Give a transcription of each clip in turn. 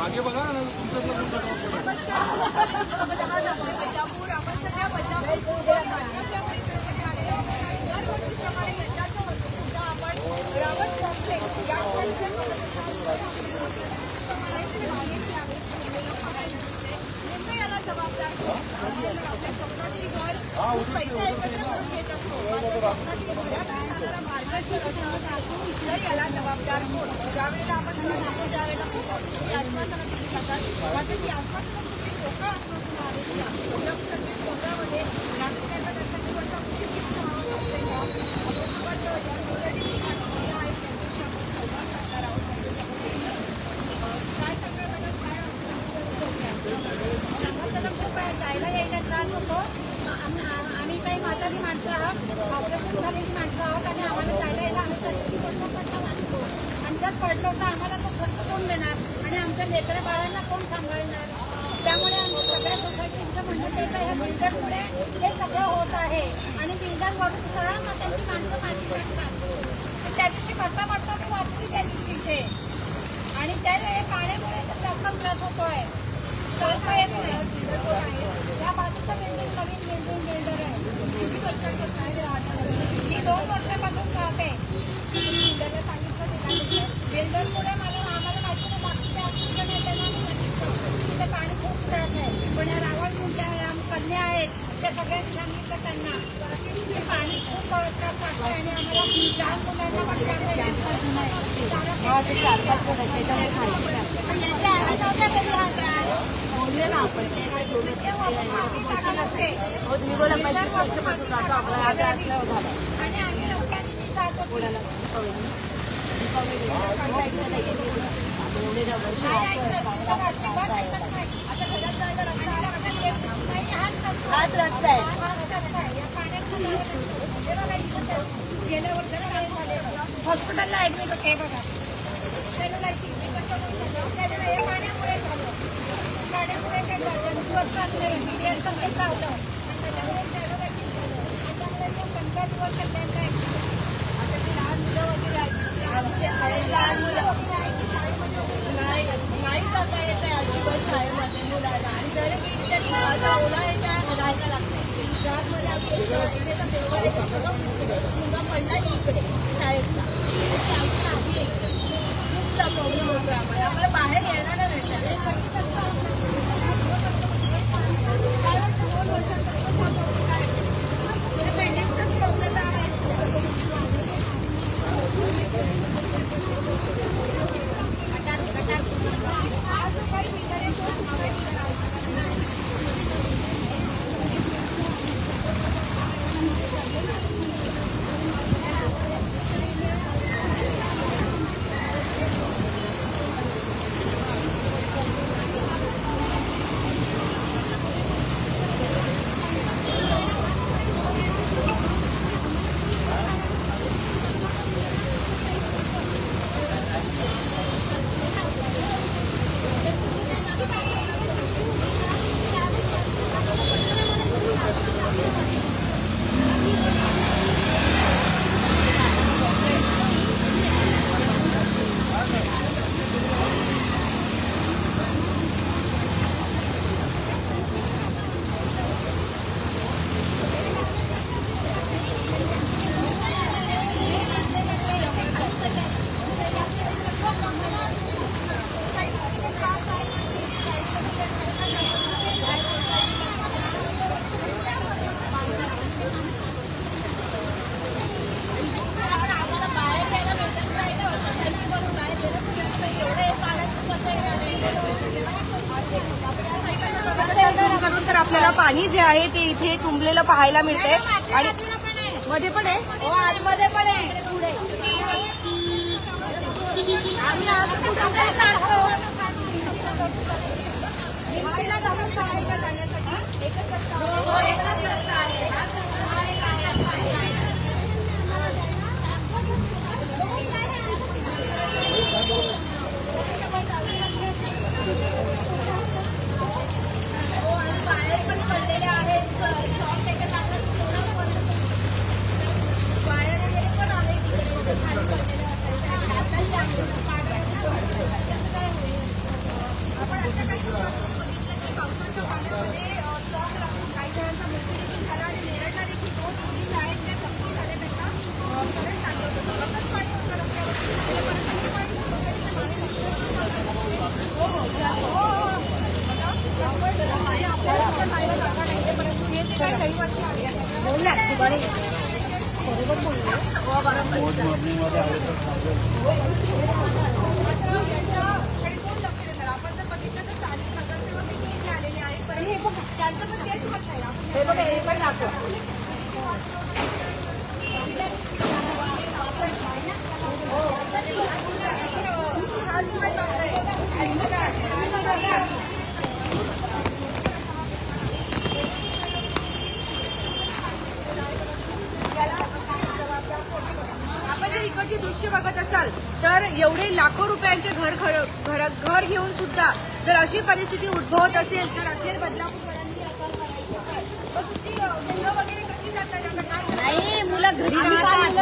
आगे बघा ना याला जबाबदार कोण? ज्यावेळेला आपण ज्यावेळेला आश्वासनं दिली जातात मात्र ती आश्वासनं कुठली लोकं आश्वासनं आहेत का? पंजाब सर्व्हिस शहरामध्ये नागरिकांना त्यांचा निवडचा कुठे किती जायला यायला त्रास होतो. आम्ही काही म्हातारी माणसं आहोत, ऑपरेशन झालेली माणसं आहोत आणि आम्हाला जायला यायला आम्ही पडता वाचतो. आणि जर पडलो तर आम्हाला तो खर्च कोण देणार आणि आमच्या लेकऱ्या बाळांना कोण सांभाळणार? त्यामुळे आमच्या सगळ्या सोसायटीचं म्हणणं येतं ह्या बिल्डरमुळे हे सगळं होत आहे. आणि बिल्डरवरून सरळ मग त्यांची माणसं माती टाकतात. त्या दिवशी पडता पडता मी वाचली त्या दिवशी इथे. आणि त्यावेळी पाण्यामुळे तर जास्त त्रास होतोय. चालता येत नाही. या बाजूचं बिल्डिंग नवीन बिल्डर आहे. किती वर्षांपासून मी 2 वर्षापासून राहते. बिल्डरला सांगितलं बिल्डरमुळे आम्हाला माहिती नाही बाकीच्या ऑक्सिजन येते ना तिथे पाणी खूप त्रास आहे. पण या रावण ज्या कन्या आहेत त्या सगळ्यांनी सांगितलं त्यांना की पाणी खूप त्रास लागतं आणि आम्हाला लहान मुलांना पण आणि आम्ही लोकांनी जातो हाच रस्ता आहे. गेल्या वर्षी हॉस्पिटलला ऍडमिट होते बघा. त्याच्यामुळे हे पाण्यामुळे झालं. पाण्यामुळे काय दिवस नाही मीडियाचं ते चाललं आणि त्याच्यामुळे त्याच्यामुळे तो 15 दिवस कल्याणला आता ती लहान मुलं वगैरे आहेत. लहान मुलं वगैरे आहेत शाळेमध्ये नाही जाता येत आहे अजिबात शाळेमध्ये मुलाला. आणि जरी मी तरी माझा ओला याच्या राहायला लागते. त्यामध्ये मुलगा पडला इकडे शाळेतला खूप प्रॉब्लेम होतो आम्हाला बाहेर यायला नाही बिल्डिंगचाच प्रॉब्लेम आहे. आपल्याला पाणी जे आहे ते इथे तुंबलेलं पाहायला मिळते. आणि मध्ये पण आहे. हो आतमध्ये पण आहे. पुढे आम्ही असं कुठे काढतो जाण्यासाठी एकच रस्ता आहे. बाहेर पण पडलेले आहेत. शॉप त्याच्यात बाहेर वगैरे पण आहे तिकडे खाली पडलेले असायचे. पाण्यामध्ये स्टॉक लागून काही जणांचा मृत्यू देखील झाला आणि नेरळला देखील 2 मुली आहेत त्या जखमी झाल्या. त्यांना करंट लागलं होतं. कसंच पाणी होतं रस्त्यावर पाणी हो हो आणि आपल्याला आता जायला जागा नाही परंतु हे जे काही रहिवासी आहेत बरोबर बोलले त्यांच्याकडे कोण लक्ष देणार. आपण जर बघितलं तर स्थानिक नगरसेवक देखील इथे आलेले आहेत परंतु त्यांचं पण तेच म्हणणं आहे. आपण जर इकडची दृश्य बघत असाल तर एवढे लाखो रुपयांचे घर घेऊन सुद्धा जर अशी परिस्थिती उद्भवत असेल तर अखेर बदलापूरकरांनी तुमची मुलं वगैरे कशी जातात आता काय नाही मुलं घरी राहतात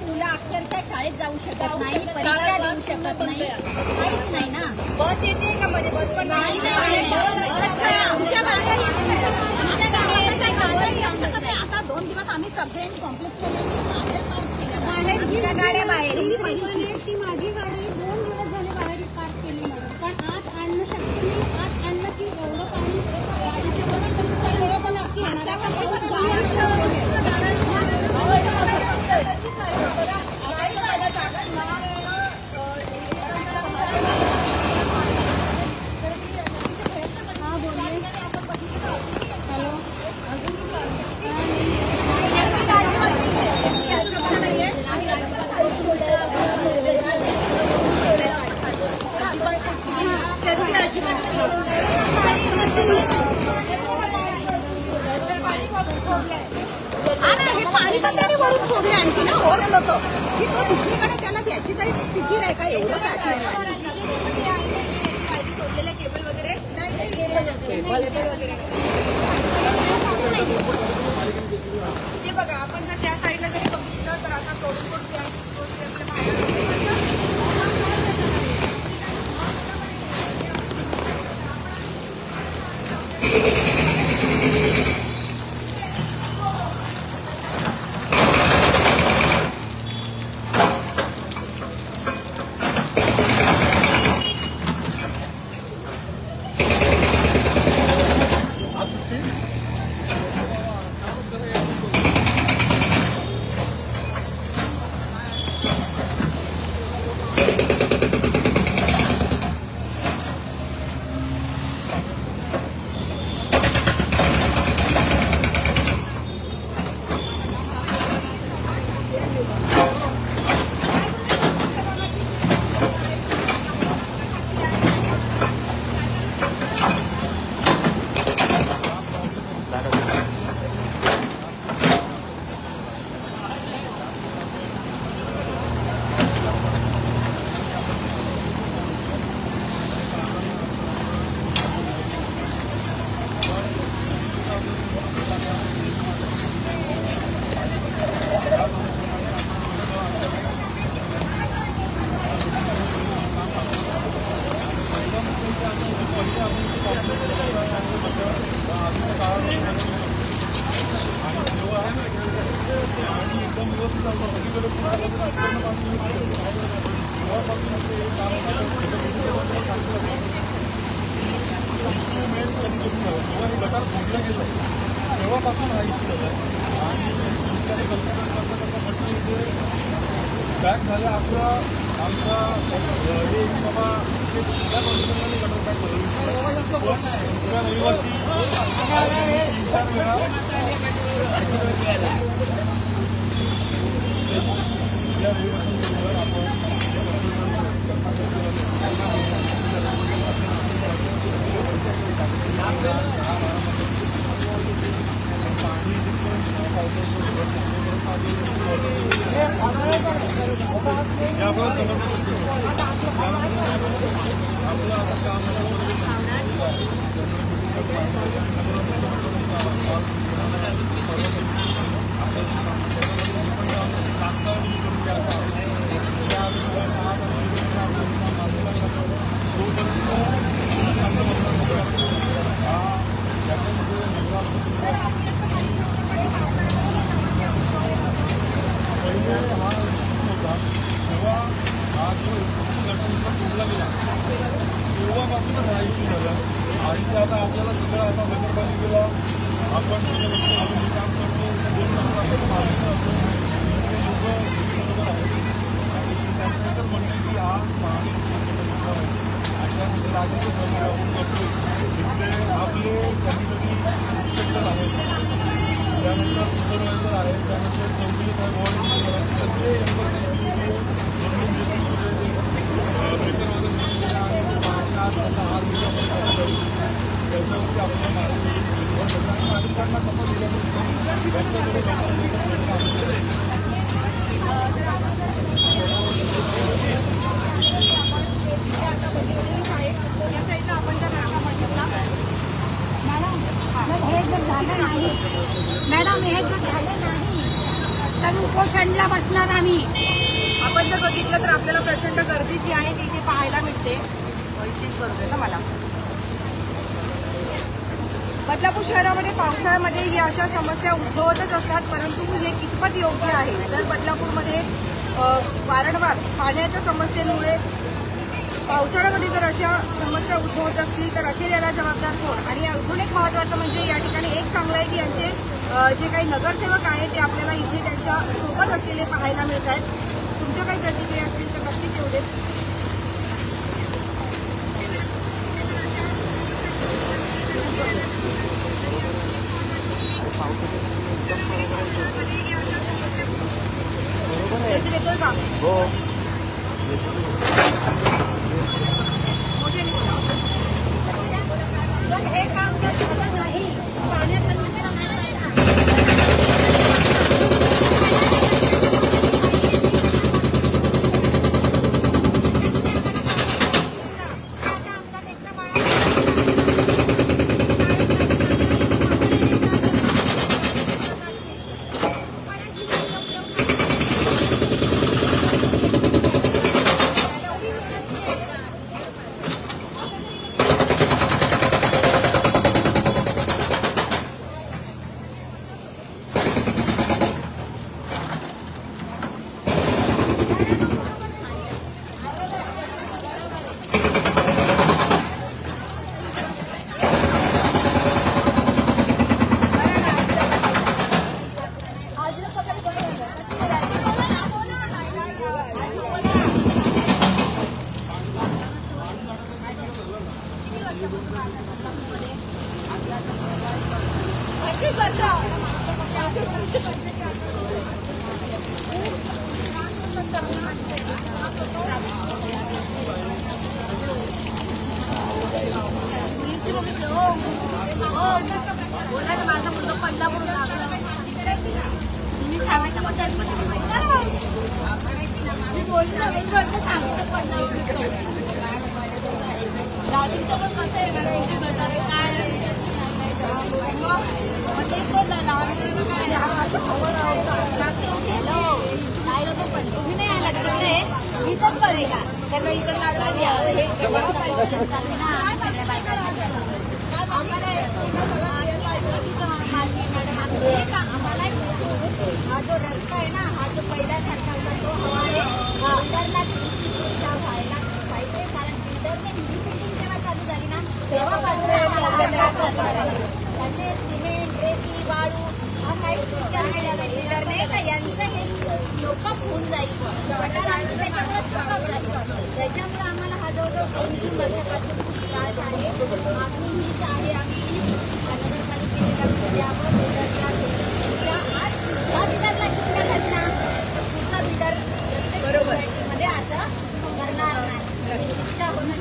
मुलं अक्षरशः शाळेत जाऊ शकत नाही परीक्षा देऊ शकत नाही काहीच नाही ना. बस येते का मध्ये बस पण नाही आमच्या भागात येऊ शकत नाही. आता 2 दिवस आम्ही सगळ्यांनी कॉम्प्लेक्स गाड्या बाहेर ती माझी गाडी 2 दिवस झाले बाहेर पार्क केली मॅडम पण आत आणणं शक्य नाही. आत आणलं की एवढं पाणी गाडीच्या पण नक्की पाणी पण त्याने वरून सोडले आणखी ना ओरल होतं की तो दुसरीकडे त्याला घ्यायची तरी फिकीर आहे का एवढं साठलंय सोडलेल्या केबल वगैरे ते बघा. आपण जर त्या साईडला जरी बघितलं तर आता तोडून तेव्हापासून हा इश्यू झाला आणि बॅक झाल्या असं आमचा हे बाबा ते सगळ्या कंडिशनमध्ये गटर पॅक सगळ्या रहिवासी 3-4 वेळा या रहिवाशांवर आपण आपण समजू आपलं आता काम माहिती आता आपल्याला सगळं आता नगरपालिकेला आपण त्याच्यावरती आम्ही हे काम करतो 2 नंबर आपण माहिती असतो लोक सिटीमध्ये आहेत त्याच्यानंतर म्हणणे की आज अशा लागेल सर्व आपण करतो इथले आपले कधी इन्स्पेक्टर आहेत त्यानंतर सुपरवायझर आहेत त्यानंतर चौधरी साहेब वॉर्ड सगळे म्हणून जे त्याच्यावरती आपल्याला नागरिकांना कसा दिला त्यांच्याकडे या साईडला आपण जर राहा म्हटलं हे जर झालं नाही मॅडम हे जर झालं नाही तर उपोषणला बसणार आम्ही. आपण जर बघितलं तर आपल्याला प्रचंड गर्दी जी आहे ती इथे पाहायला मिळते. चेक करू दे ना मला. बदलापूर शहरामध्ये पावसाळ्यामध्ये ही अशा समस्या उद्भवतच असतात, परंतु हे कितपत योग्य आहे. जर बदलापूरमध्ये वारंवार पाण्याच्या समस्येमुळे पावसाळ्यामध्ये जर अशा समस्या उद्भवत असतील तर अखेर याला जबाबदार कोण. आणि अजून एक महत्त्वाचं म्हणजे या ठिकाणी एक चांगलं आहे की यांचे जे काही नगरसेवक आहेत ते आपल्याला इथे त्यांच्या सोबत असलेले पाहायला मिळत आहेत. तुमच्या काही प्रतिक्रिया असतील तर नक्कीच येऊ देत. येतोय का? जर हे काम जर झालं नाही पाण्याचं माझा मुलगा पडला म्हणून तुम्ही सांगायचं मग मी बोलले सांगतो पडला राजूचं पण कसं आहे काय तुम्ही नाही आला तिकडे इथंच बघायला त्यांना इकडे लागला आम्हाला हा जो रस्ता आहे ना हा जो पहिल्यासारखा तो बिल्डरला व्हायला पाहिजे. कारण बिल्डरने ही बिल्डिंग जेव्हा चालू झाली ना तेव्हापासून त्यांनी सिमेंट रेती वाळू हा काही विचार केला नाही बिल्डरने का यांचं हे लोक होऊन जाईल त्याच्यामुळे आम्हाला हा जवळजवळ 2-3 वर्षापासून खूप त्रास आहे. मागणी हीच आहे आम्ही नगरपालिकेने लक्ष द्यावं बिल्डरला आज हा बिल्डरला शिक्षा झाली ना पुढचा बिल्डर बरोबर मध्ये असं करणार नाही शिक्षा होणं